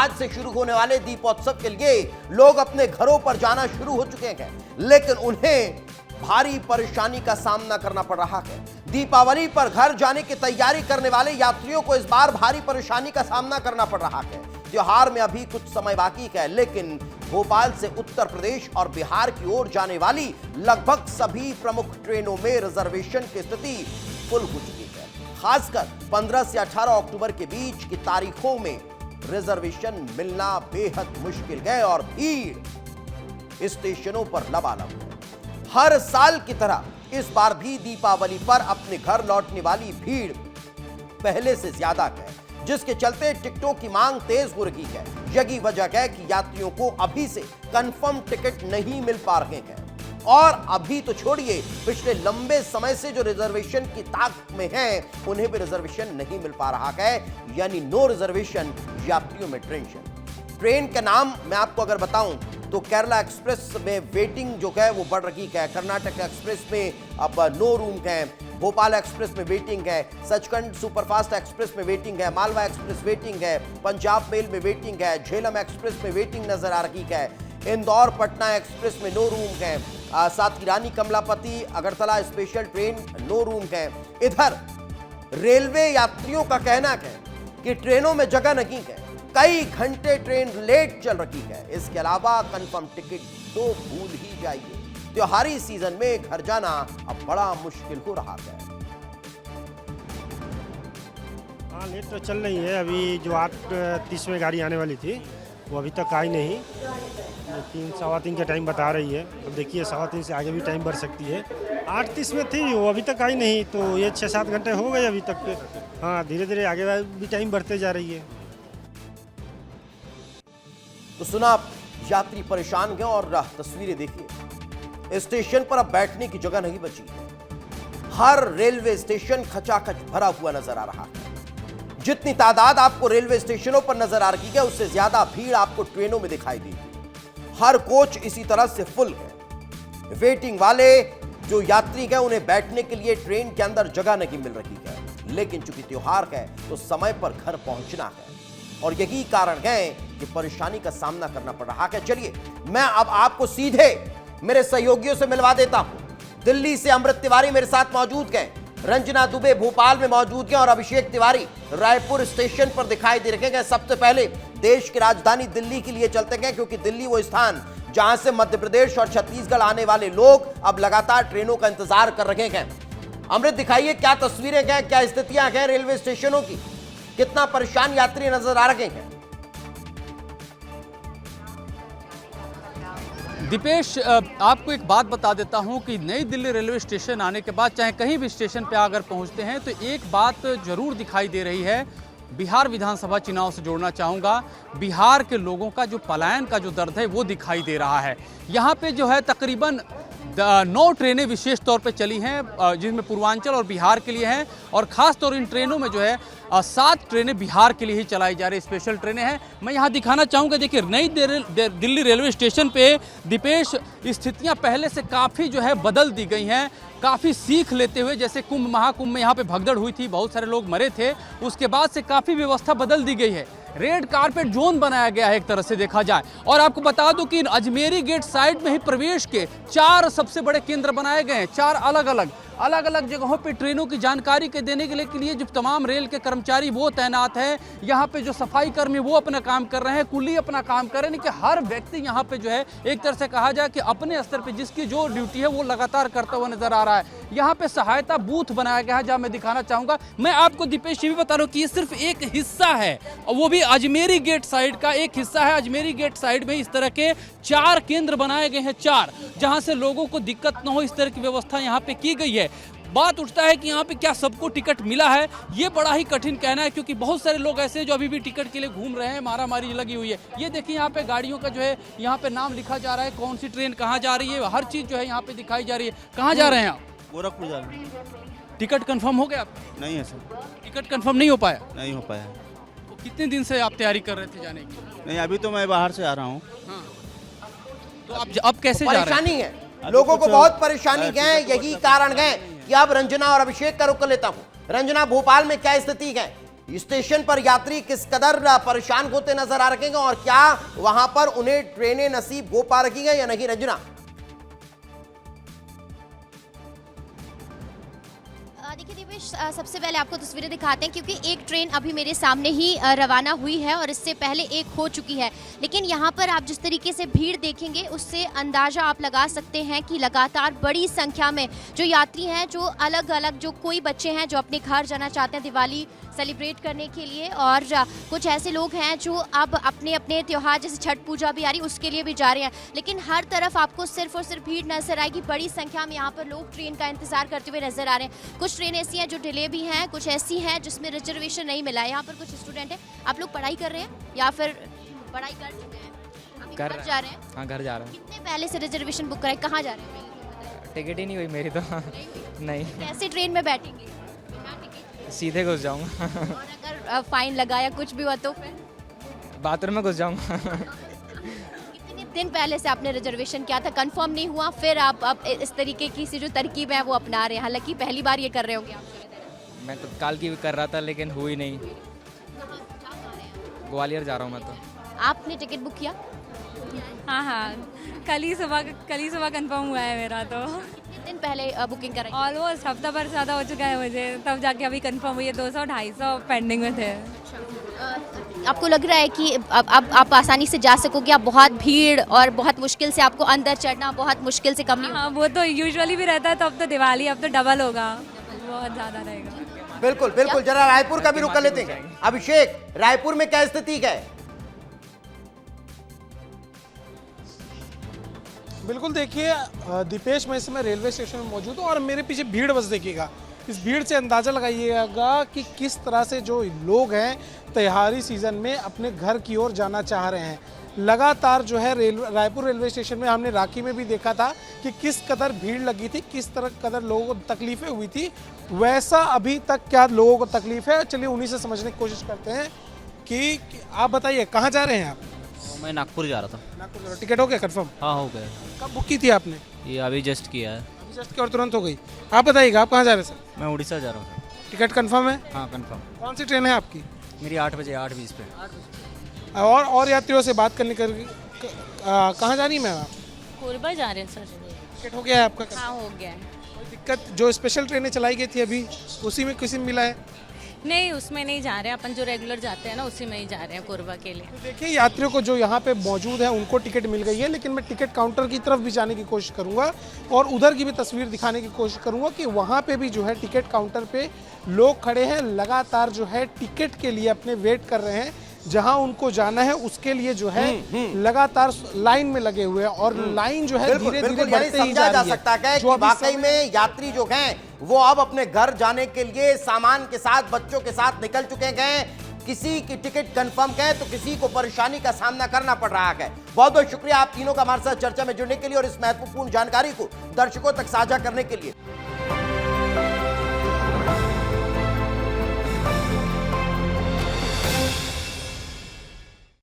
आज से शुरू होने वाले दीपोत्सव के लिए लोग अपने घरों पर जाना शुरू हो चुके हैं, लेकिन उन्हें भारी परेशानी का सामना करना पड़ रहा है। दीपावली पर घर जाने की तैयारी करने वाले यात्रियों को इस बार भारी परेशानी का सामना करना पड़ रहा है। त्योहार में अभी कुछ समय बाकी है, लेकिन भोपाल से उत्तर प्रदेश और बिहार की ओर जाने वाली लगभग सभी प्रमुख ट्रेनों में रिजर्वेशन की स्थिति फुल हो चुकी है। खासकर 15 से 18 अक्टूबर के बीच की तारीखों में रिजर्वेशन मिलना बेहद मुश्किल है और भीड़ स्टेशनों पर लबालब है। हर साल की तरह इस बार भी दीपावली पर अपने घर लौटने वाली भीड़ पहले से ज्यादा है, जिसके चलते टिकटों की मांग तेज हो रही है। यही वजह है कि यात्रियों को अभी से कंफर्म टिकट नहीं मिल पा रहे हैं और अभी तो छोड़िए, पिछले लंबे समय से जो रिजर्वेशन की ताक में हैं, उन्हें भी रिजर्वेशन नहीं मिल पा रहा है, यानी नो रिजर्वेशन। यात्रियों में टेंशन। ट्रेन का नाम मैं आपको अगर बताऊं तो केरला एक्सप्रेस में वेटिंग जो है वो बढ़ रही है। कर्नाटक एक्सप्रेस में अब नो रूम है, भोपाल एक्सप्रेस में वेटिंग है, सचखंड सुपरफास्ट एक्सप्रेस में वेटिंग है, मालवा एक्सप्रेस वेटिंग है, पंजाब मेल में वेटिंग है, झेलम एक्सप्रेस में वेटिंग नजर आ रही है, इंदौर पटना एक्सप्रेस में नो रूम है, साथ ही Rani Kamlapati Agartala special train no room है। इधर रेलवे यात्रियों का कहना है कि ट्रेनों में जगह नहीं है, कई घंटे ट्रेन लेट चल रही है। इसके अलावा कंफर्म टिकट तो भूल ही जाइए। त्योहारी सीजन में घर जाना अब बड़ा मुश्किल हो रहा है। हाँ, लेट तो चल रही है। अभी जो 8:30 में गाड़ी आने वाली थी वो अभी तक आई नहीं। 3 सवा 3 का टाइम बता रही है। अब देखिए 3:15 से आगे भी टाइम बढ़ सकती है। 8:30 में थी वो अभी तक आई नहीं, तो ये 6-7 घंटे हो गए अभी तक के। हाँ, धीरे धीरे आगे भी टाइम बढ़ते जा रही है। तो सुना आप, यात्री परेशान हैं और तस्वीरें देखिए, स्टेशन पर अब बैठने की जगह नहीं बची। हर रेलवे स्टेशन खचाखच भरा हुआ नजर आ रहा है। जितनी तादाद आपको रेलवे स्टेशनों पर नजर आ रही है, उससे ज्यादा भीड़ आपको ट्रेनों में दिखाई देगी। हर कोच इसी तरह से फुल है। वेटिंग वाले जो यात्री हैं, उन्हें बैठने के लिए ट्रेन के अंदर जगह नहीं मिल रही है। लेकिन चूंकि त्योहार है तो समय पर घर पहुंचना है और यही कारण है कि परेशानी का सामना करना पड़ रहा है। चलिए मैं अब आपको सीधे मेरे सहयोगियों से मिलवा देता हूं। दिल्ली से अमृत तिवारी मेरे साथ मौजूद हैं, रंजना दुबे भोपाल में मौजूद हैं और अभिषेक तिवारी रायपुर स्टेशन पर दिखाई दे रहे हैं। सबसे पहले देश की राजधानी दिल्ली के लिए चलते हैं, क्योंकि दिल्ली वो स्थान जहां से मध्य प्रदेश और छत्तीसगढ़ आने वाले लोग अब लगातार ट्रेनों का इंतजार कर रहे हैं। अमृत, दिखाइए क्या तस्वीरें हैं, क्या स्थितियां हैं रेलवे स्टेशनों की, कितना परेशान यात्री नजर आ रहे हैं। दीपेश, आपको एक बात बता देता हूं कि नई दिल्ली रेलवे स्टेशन आने के बाद चाहे कहीं भी स्टेशन पे अगर पहुंचते हैं तो एक बात जरूर दिखाई दे रही है। बिहार विधानसभा चुनाव से जोड़ना चाहूँगा। बिहार के लोगों का जो पलायन का जो दर्द है वो दिखाई दे रहा है। यहाँ पे जो है तकरीबन 9 ट्रेनें विशेष तौर पे चली हैं, जिसमें पूर्वांचल और बिहार के लिए हैं, और ख़ास तौर इन ट्रेनों में जो है 7 ट्रेनें बिहार के लिए ही चलाई जा रही स्पेशल ट्रेनें हैं। मैं यहाँ दिखाना चाहूँगा, देखिए नई दिल्ली रेलवे स्टेशन पे दीपेश स्थितियाँ पहले से काफ़ी जो है बदल दी गई हैं, काफ़ी सीख लेते हुए। जैसे कुंभ महाकुंभ में यहाँ पे भगदड़ हुई थी, बहुत सारे लोग मरे थे, उसके बाद से काफ़ी व्यवस्था बदल दी गई है। रेड कारपेट जोन बनाया गया है एक तरह से देखा जाए। और आपको बता दूं कि अजमेरी गेट साइड में ही प्रवेश के 4 सबसे बड़े केंद्र बनाए गए हैं। 4 अलग अलग जगहों पे ट्रेनों की जानकारी के देने के लिए जो तमाम रेल के कर्मचारी वो तैनात हैं। यहाँ पे जो सफाई कर्मी वो अपना काम कर रहे हैं, कुली अपना काम कर रहे हैं, कि हर व्यक्ति यहाँ पे जो है एक तरह से कहा जाए कि अपने स्तर पे जिसकी जो ड्यूटी है वो लगातार करता हुआ नजर आ रहा है। यहाँ पे सहायता बूथ बनाया गया है, जहाँ मैं दिखाना चाहूँगा। मैं आपको दीपेश ये भी बता रहा हूँ कि ये सिर्फ एक हिस्सा है, और वो भी अजमेरी गेट साइड का एक हिस्सा है। अजमेरी गेट साइड में इस तरह के 4 केंद्र बनाए गए हैं, 4, जहाँ से लोगों को दिक्कत न हो इस तरह की व्यवस्था यहाँ पे की गई है। बात उठता है कि यहाँ पे क्या सबको टिकट मिला है, ये बड़ा ही कठिन कहना है, क्योंकि बहुत सारे लोग ऐसे हैं जो अभी भी टिकट के लिए घूम रहे हैं। मारामारी लगी हुई है। ये देखिए यहाँ पे गाड़ियों का जो है यहाँ पे नाम लिखा जा रहा है, कौन सी ट्रेन कहाँ जा रही है, हर चीज़ जो है यहाँ पे दिखाई जा रही है। कहाँ जा रहे हैं आप? गोरखपुर जा रहे हैं। टिकट कंफर्म हो गया आपका? नहीं है सर, टिकट कंफर्म नहीं हो पाया? नहीं हो पाया। तो कितने दिन से आप तैयारी कर रहे थे जाने की? नहीं, अभी तो मैं बाहर से आ रहा हूँ। हाँ। तो अब कैसे जा रहे हैं? परेशानी है, लोगों को बहुत परेशानी है। यही कारण है कि अब रंजना और अभिषेक का रुख कर लेता हूं। रंजना, भोपाल में क्या स्थिति है? स्टेशन पर यात्री किस कदर परेशान होते नजर आ रहे हैं और क्या वहां पर उन्हें ट्रेनें नसीब हो पा रही हैं या नहीं, रंजना? देखिए दिवेश, सबसे पहले आपको तस्वीरें दिखाते हैं क्योंकि एक ट्रेन अभी मेरे सामने ही रवाना हुई है और इससे पहले एक हो चुकी है। लेकिन यहाँ पर आप जिस तरीके से भीड़ देखेंगे उससे अंदाज़ा आप लगा सकते हैं कि लगातार बड़ी संख्या में जो यात्री हैं, जो अलग अलग जो कोई बच्चे हैं जो अपने घर जाना चाहते हैं दिवाली सेलिब्रेट करने के लिए, और कुछ ऐसे लोग हैं जो अब अपने अपने त्यौहार जैसे छठ पूजा भी आ रही है उसके लिए भी जा रहे हैं। लेकिन हर तरफ आपको सिर्फ और सिर्फ भीड़ नजर आएगी। बड़ी संख्या में यहाँ पर लोग ट्रेन का इंतजार करते हुए नजर आ रहे हैं। कुछ ट्रेन ऐसी हैं जो डिले भी हैं, कुछ ऐसी हैं जिसमें रिजर्वेशन नहीं मिला है। यहाँ पर कुछ स्टूडेंट हैं। आप लोग पढ़ाई कर रहे हैं या फिर पढ़ाई कर चुके हैं? अभी घर जा रहे हैं? हाँ, घर जा रहा हूँ। कितने पहले से रिजर्वेशन बुक कराए? कहाँ जा रहे हैं? टिकट ही नहीं हुई मेरी तो। नहीं, कैसे ट्रेन में बैठेंगे? बिना टिकट? सीधे घुस जाऊँगा। और अगर फाइन लगा या कुछ भी हुआ तो फिर? बाथरूम में घुस जाऊँगा। कितने दिन पहले से आपने रिजर्वेशन किया था, कंफर्म नहीं हुआ, फिर आप अब इस तरीके की सी जो तरकीब है वो अपना रहे हैं? हालांकि पहली बार ये कर रहे होंगे आप। मैं तो काल की भी कर रहा था लेकिन हुई नहीं। ग्वालियर जा रहा हूँ मैं तो। आपने टिकट बुक किया? हाँ, कल ही सुबह कंफर्म हुआ है मेरा तो। कितने दिन पहले बुकिंग कराई? ऑलमोस्ट हफ्ता भर ज़्यादा हो चुका है मुझे, तब जाके अभी कंफर्म हुई है। 200-250 पेंडिंग में थे। आपको लग रहा है कि अब आप आसानी से जा सकोगे? आप बहुत भीड़ और बहुत मुश्किल से आपको अंदर चढ़ना बहुत मुश्किल से कम नहीं होगा? हाँ, वो तो यूजुअली भी रहता है, तो अब तो दिवाली, अब तो डबल होगा, बहुत ज़्यादा रहेगा। बिल्कुल बिल्कुल, जरा रायपुर का भी रुक कर लेते हैं। अभिषेक, रायपुर में क्या स्थिति है? बिल्कुल, देखिए दीपेश, मैं इस समय रेलवे स्टेशन में मौजूद हूँ और मेरे पीछे भीड़ बस देखिएगा। इस भीड़ से अंदाज़ा लगाइएगा कि किस तरह से जो लोग हैं त्योहारी सीज़न में अपने घर की ओर जाना चाह रहे हैं। लगातार जो है रायपुर रेलवे स्टेशन में हमने राखी में भी देखा था कि किस कदर भीड़ लगी थी, किस तरह कदर लोगों को तकलीफ़ें हुई थी। वैसा अभी तक क्या लोगों को तकलीफ़ है, चलिए उन्हीं से समझने की कोशिश करते हैं कि आप बताइए कहाँ जा रहे हैं आप? मैं नागपुर जा रहा था। नागपुर, टिकट हो गया कंफर्म? हाँ, हो गया। कब बुक की थी आपने? ये अभी जस्ट किया है। अभी जस्ट की और तुरंत हो गई। आप बताइएगा आप कहाँ जा रहे हैं सर? मैं उड़ीसा जा रहा हूँ। टिकट कंफर्म है? हाँ, कंफर्म। कौन सी ट्रेन है आपकी? मेरी 8 बजे, 8:20 पे। और यात्रियों से बात करने कर कहाँ जा रही है मैम आप? कोरबा जा रहे हैं सर। टिकट हो गया है आपका? हाँ, हो गया है। कोई दिक्कत? जो स्पेशल ट्रेनें चलाई गई थी अभी उसी में किसी में मिला है? नहीं, उसमें नहीं जा रहे हैं, अपन जो रेगुलर जाते हैं ना उसी में ही जा रहे हैं कोरबा के लिए। तो देखिए, यात्रियों को जो यहाँ पे मौजूद है उनको टिकट मिल गई है, लेकिन मैं टिकट काउंटर की तरफ भी जाने की कोशिश करूँगा और उधर की भी तस्वीर दिखाने की कोशिश करूँगा कि वहाँ पे भी जो है टिकट काउंटर पे लोग खड़े हैं, लगातार जो है टिकट के लिए अपने वेट कर रहे हैं। जहां उनको जाना है उसके लिए जो है लगातार लाइन में लगे हुए हैं और लाइन जो है धीरे धीरे बढ़ते ही जा रही है। सकता है कि वाकई में यात्री जो हैं वो अब अपने घर जाने के लिए सामान के साथ, बच्चों के साथ निकल चुके हैं। किसी की टिकट कंफर्म है तो किसी को परेशानी का सामना करना पड़ रहा है। बहुत बहुत शुक्रिया आप तीनों का हमारे साथ चर्चा में जुड़ने के लिए और इस महत्वपूर्ण जानकारी को दर्शकों तक साझा करने के लिए।